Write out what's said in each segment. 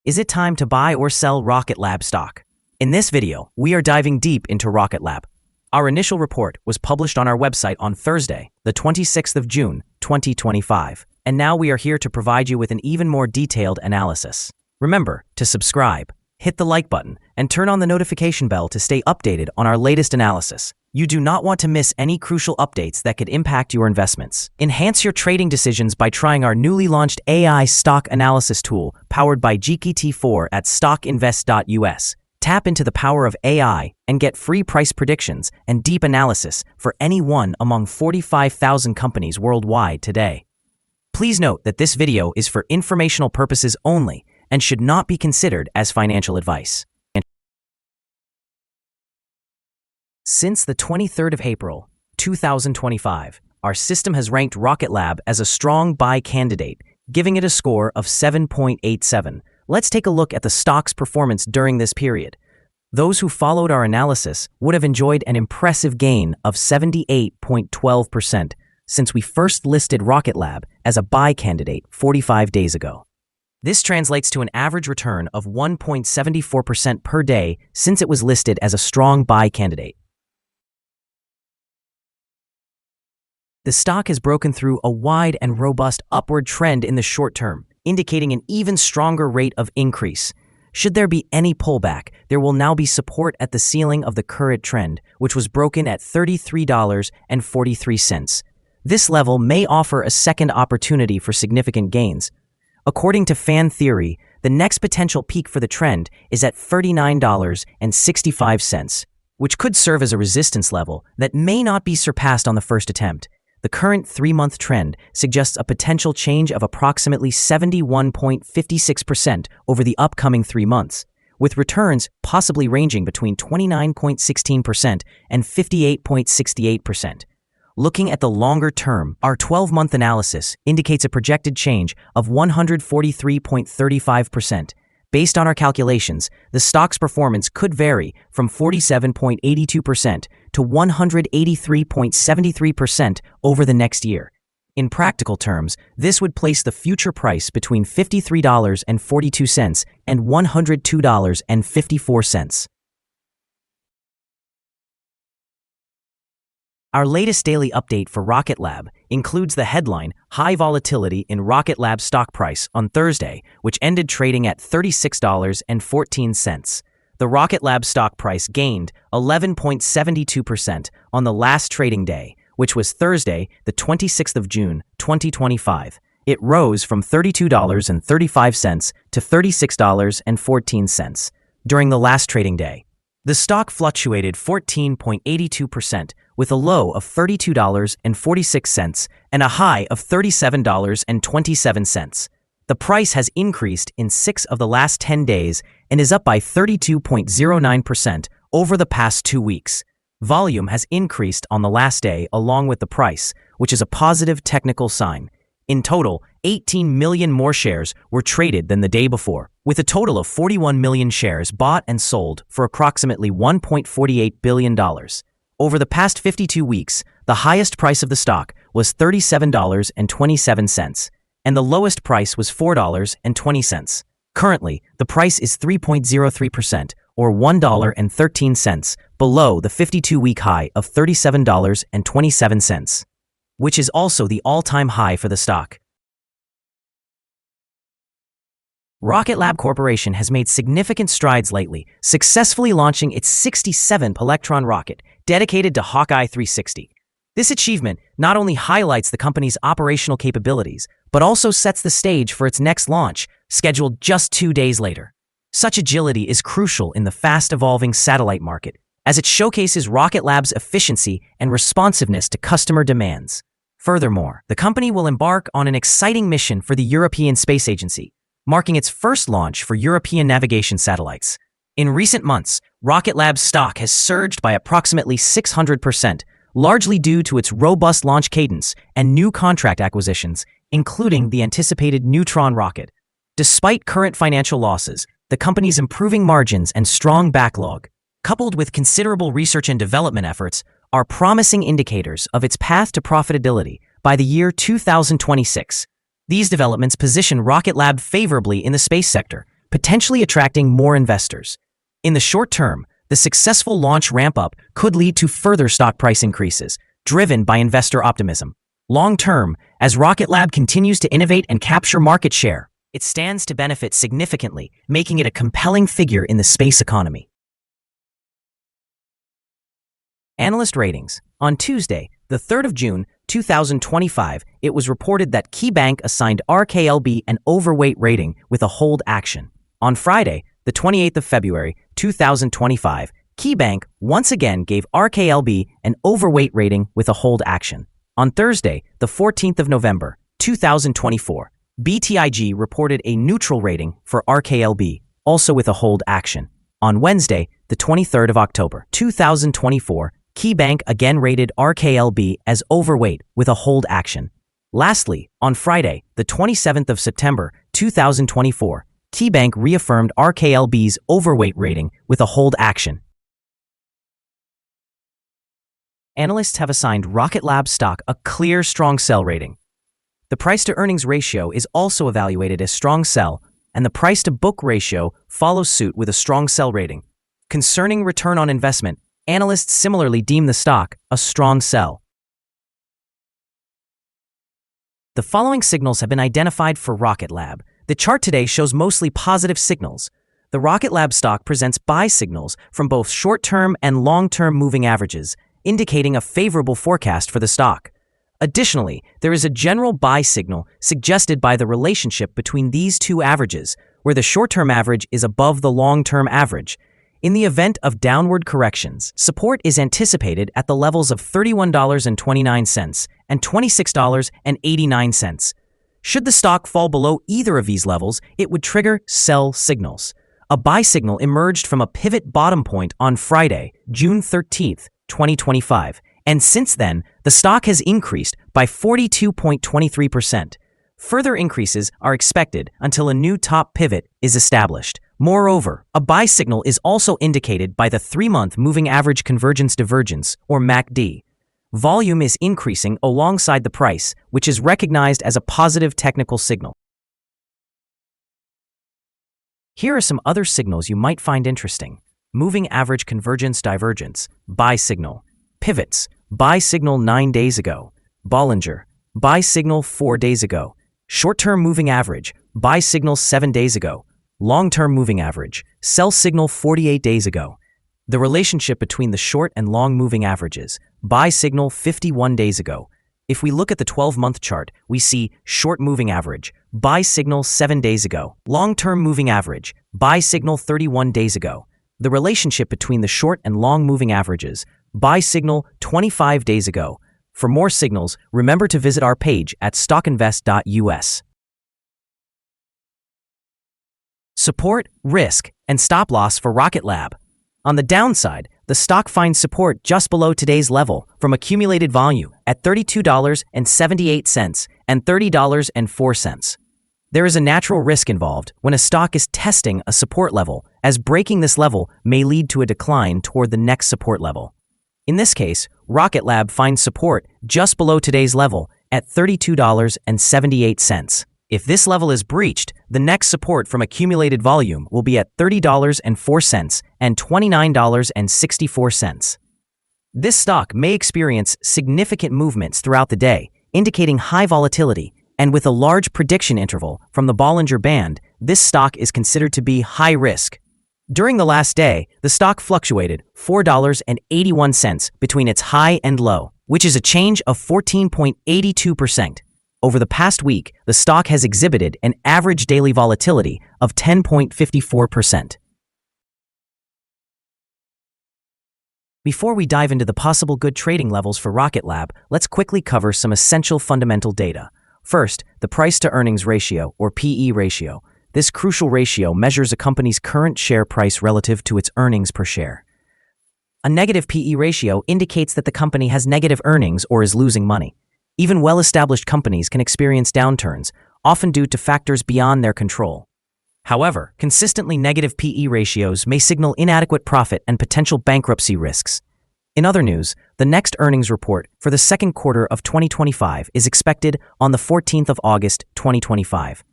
Is it time to buy or sell Rocket Lab stock? In this video, we are diving deep into Rocket Lab. Our initial report was published on our website on Thursday, the 26th of June, 2025. And now we are here to provide you with an even more detailed analysis. Remember to subscribe, hit the like button, and turn on the notification bell to stay updated on our latest analysis. You do not want to miss any crucial updates that could impact your investments. Enhance your trading decisions by trying our newly launched AI stock analysis tool powered by GPT-4 at StockInvest.us. Tap into the power of AI and get free price predictions and deep analysis for any one among 45,000 companies worldwide today. Please note that this video is for informational purposes only and should not be considered as financial advice. Since the 23rd of April, 2025, our system has ranked Rocket Lab as a strong buy candidate, giving it a score of 7.87. Let's take a look at the stock's performance during this period. Those who followed our analysis would have enjoyed an impressive gain of 78.12% since we first listed Rocket Lab as a buy candidate 45 days ago. This translates to an average return of 1.74% per day since it was listed as a strong buy candidate. The stock has broken through a wide and robust upward trend in the short term, indicating an even stronger rate of increase. Should there be any pullback, there will now be support at the ceiling of the current trend, which was broken at $33.43. This level may offer a second opportunity for significant gains. According to fan theory, the next potential peak for the trend is at $39.65, which could serve as a resistance level that may not be surpassed on the first attempt. The current 3-month trend suggests a potential change of approximately 71.56% over the upcoming 3 months, with returns possibly ranging between 29.16% and 58.68%. Looking at the longer term, our 12-month analysis indicates a projected change of 143.35%. Based on our calculations, the stock's performance could vary from 47.82% to 183.73% over the next year. In practical terms, this would place the future price between $53.42 and $102.54. Our latest daily update for Rocket Lab includes the headline, High Volatility in Rocket Lab Stock Price on Thursday, which ended trading at $36.14. The Rocket Lab stock price gained 11.72% on the last trading day, which was Thursday, the 26th of June, 2025. It rose from $32.35 to $36.14 during the last trading day. The stock fluctuated 14.82%, with a low of $32.46 and a high of $37.27. The price has increased in 6 of the last 10 days and is up by 32.09% over the past 2 weeks. Volume has increased on the last day along with the price, which is a positive technical sign. In total, 18 million more shares were traded than the day before, with a total of 41 million shares bought and sold for approximately $1.48 billion. Over the past 52 weeks, the highest price of the stock was $37.27, and the lowest price was $4.20. Currently, the price is 3.03%, or $1.13, below the 52-week high of $37.27, which is also the all-time high for the stock. Rocket Lab Corporation has made significant strides lately, successfully launching its 67th Electron rocket, dedicated to Hawkeye 360. This achievement not only highlights the company's operational capabilities, but also sets the stage for its next launch, scheduled just 2 days later. Such agility is crucial in the fast-evolving satellite market, as it showcases Rocket Lab's efficiency and responsiveness to customer demands. Furthermore, the company will embark on an exciting mission for the European Space Agency, marking its first launch for European navigation satellites. In recent months, Rocket Lab's stock has surged by approximately 600%, largely due to its robust launch cadence and new contract acquisitions, including the anticipated Neutron rocket. Despite current financial losses, the company's improving margins and strong backlog, coupled with considerable research and development efforts, are promising indicators of its path to profitability by the year 2026. These developments position Rocket Lab favorably in the space sector, potentially attracting more investors. In the short term, the successful launch ramp-up could lead to further stock price increases, driven by investor optimism. Long term, as Rocket Lab continues to innovate and capture market share, it stands to benefit significantly, making it a compelling figure in the space economy. Analyst ratings. On Tuesday, the 3rd of June, 2025, it was reported that KeyBank assigned RKLB an overweight rating with a hold action. On Friday, the 28th of February, 2025, KeyBank once again gave RKLB an overweight rating with a hold action. On Thursday, the 14th of November, 2024, BTIG reported a neutral rating for RKLB, also with a hold action. On Wednesday, the 23rd of October, 2024, KeyBank again rated RKLB as overweight with a hold action. Lastly, on Friday, the 27th of September, 2024, KeyBank reaffirmed RKLB's overweight rating with a hold action. Analysts have assigned Rocket Lab stock a clear strong sell rating. The price-to-earnings ratio is also evaluated as strong sell, and the price-to-book ratio follows suit with a strong sell rating. Concerning return on investment, analysts similarly deem the stock a strong sell. The following signals have been identified for Rocket Lab. The chart today shows mostly positive signals. The Rocket Lab stock presents buy signals from both short-term and long-term moving averages, indicating a favorable forecast for the stock. Additionally, there is a general buy signal suggested by the relationship between these two averages, where the short-term average is above the long-term average. In the event of downward corrections, support is anticipated at the levels of $31.29 and $26.89. Should the stock fall below either of these levels, it would trigger sell signals. A buy signal emerged from a pivot bottom point on Friday, June 13th, 2025, and since then, the stock has increased by 42.23%. Further increases are expected until a new top pivot is established. Moreover, a buy signal is also indicated by the 3-month moving average convergence divergence, or MACD. Volume is increasing alongside the price, which is recognized as a positive technical signal. Here are some other signals you might find interesting. Moving average convergence divergence, buy signal. Pivots, buy signal 9 days ago. Bollinger, buy signal 4 days ago. Short-term moving average, buy signal 7 days ago. Long-term moving average, sell signal 48 days ago. The relationship between the short and long moving averages, buy signal 51 days ago. If we look at the 12-month chart, we see short moving average, buy signal 7 days ago. Long-term moving average, buy signal 31 days ago. The relationship between the short and long moving averages, buy signal 25 days ago. For more signals, remember to visit our page at StockInvest.us. Support, risk, and stop loss for Rocket Lab. On the downside, the stock finds support just below today's level from accumulated volume at $32.78 and $30.04. There is a natural risk involved when a stock is testing a support level, as breaking this level may lead to a decline toward the next support level. In this case, Rocket Lab finds support just below today's level at $32.78. If this level is breached, the next support from accumulated volume will be at $30.04 and $29.64. This stock may experience significant movements throughout the day, indicating high volatility, and with a large prediction interval from the Bollinger Band, this stock is considered to be high risk. During the last day, the stock fluctuated $4.81 between its high and low, which is a change of 14.82%. Over the past week, the stock has exhibited an average daily volatility of 10.54%. Before we dive into the possible good trading levels for Rocket Lab, let's quickly cover some essential fundamental data. First, the price-to-earnings ratio, or PE ratio. This crucial ratio measures a company's current share price relative to its earnings per share. A negative PE ratio indicates that the company has negative earnings or is losing money. Even well-established companies can experience downturns, often due to factors beyond their control. However, consistently negative PE ratios may signal inadequate profit and potential bankruptcy risks. In other news, the next earnings report for the second quarter of 2025 is expected on the 14th of August, 2025.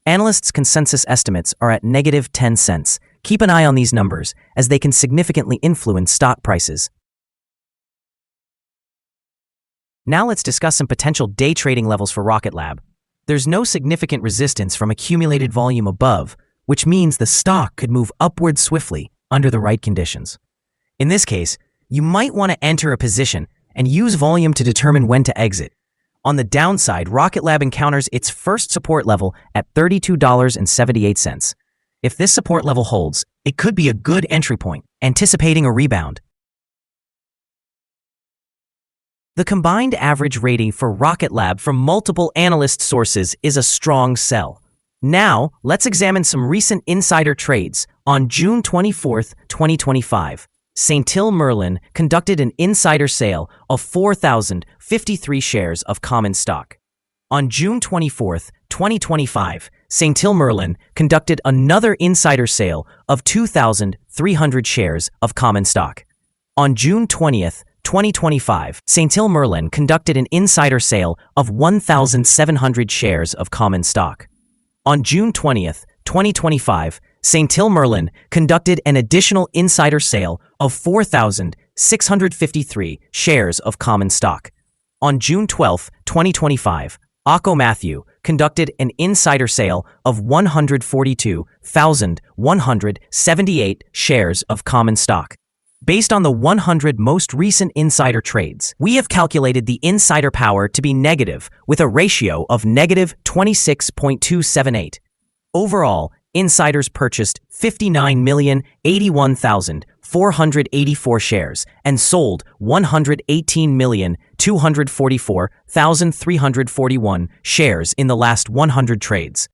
Analysts' consensus estimates are at negative 10 cents. Keep an eye on these numbers, as they can significantly influence stock prices. Now let's discuss some potential day trading levels for Rocket Lab. There's no significant resistance from accumulated volume above, which means the stock could move upward swiftly under the right conditions. In this case, you might want to enter a position and use volume to determine when to exit. On the downside, Rocket Lab encounters its first support level at $32.78. If this support level holds, it could be a good entry point, anticipating a rebound. The combined average rating for Rocket Lab from multiple analyst sources is a strong sell. Now, let's examine some recent insider trades. On June 24, 2025, Saint-Hill Merlin conducted an insider sale of 4,053 shares of common stock. On June 24, 2025, Saint-Hill Merlin conducted another insider sale of 2,300 shares of common stock. On June 20th, 2025, Saint-Hill Merlin conducted an insider sale of 1,700 shares of common stock. On June 20th, 2025, Saint-Hill Merlin conducted an additional insider sale of 4,653 shares of common stock. On June 12, 2025, Akko Matthew conducted an insider sale of 142,178 shares of common stock. Based on the 100 most recent insider trades, we have calculated the insider power to be negative with a ratio of negative 26.278. Overall, insiders purchased 59,081,484 shares and sold 118,244,341 shares in the last 100 trades.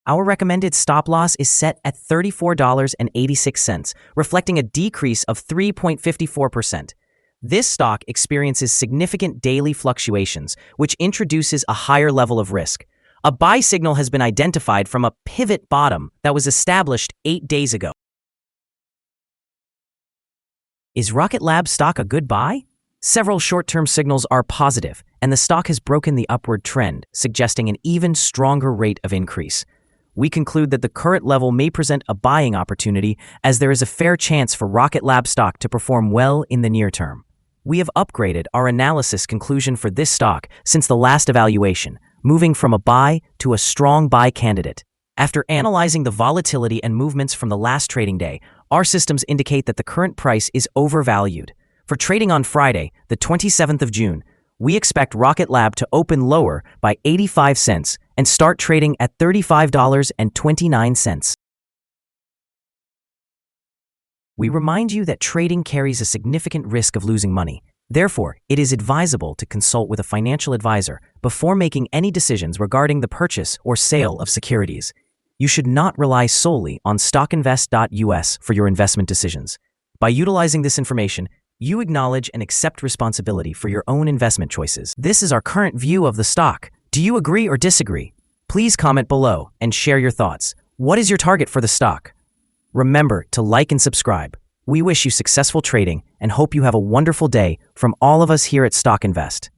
Our recommended stop loss is set at $34.86, reflecting a decrease of 3.54%. This stock experiences significant daily fluctuations, which introduces a higher level of risk. A buy signal has been identified from a pivot bottom that was established 8 days ago. Is Rocket Lab stock a good buy? Several short-term signals are positive, and the stock has broken the upward trend, suggesting an even stronger rate of increase. We conclude that the current level may present a buying opportunity, as there is a fair chance for Rocket Lab stock to perform well in the near term. We have upgraded our analysis conclusion for this stock since the last evaluation, moving from a buy to a strong buy candidate. After analyzing the volatility and movements from the last trading day, our systems indicate that the current price is overvalued. For trading on Friday, the 27th of June, we expect Rocket Lab to open lower by 85 cents and start trading at $35.29. We remind you that trading carries a significant risk of losing money. Therefore, it is advisable to consult with a financial advisor before making any decisions regarding the purchase or sale of securities. You should not rely solely on StockInvest.us for your investment decisions. By utilizing this information, you acknowledge and accept responsibility for your own investment choices. This is our current view of the stock. Do you agree or disagree? Please comment below and share your thoughts. What is your target for the stock? Remember to like and subscribe. We wish you successful trading and hope you have a wonderful day from all of us here at Stock Invest.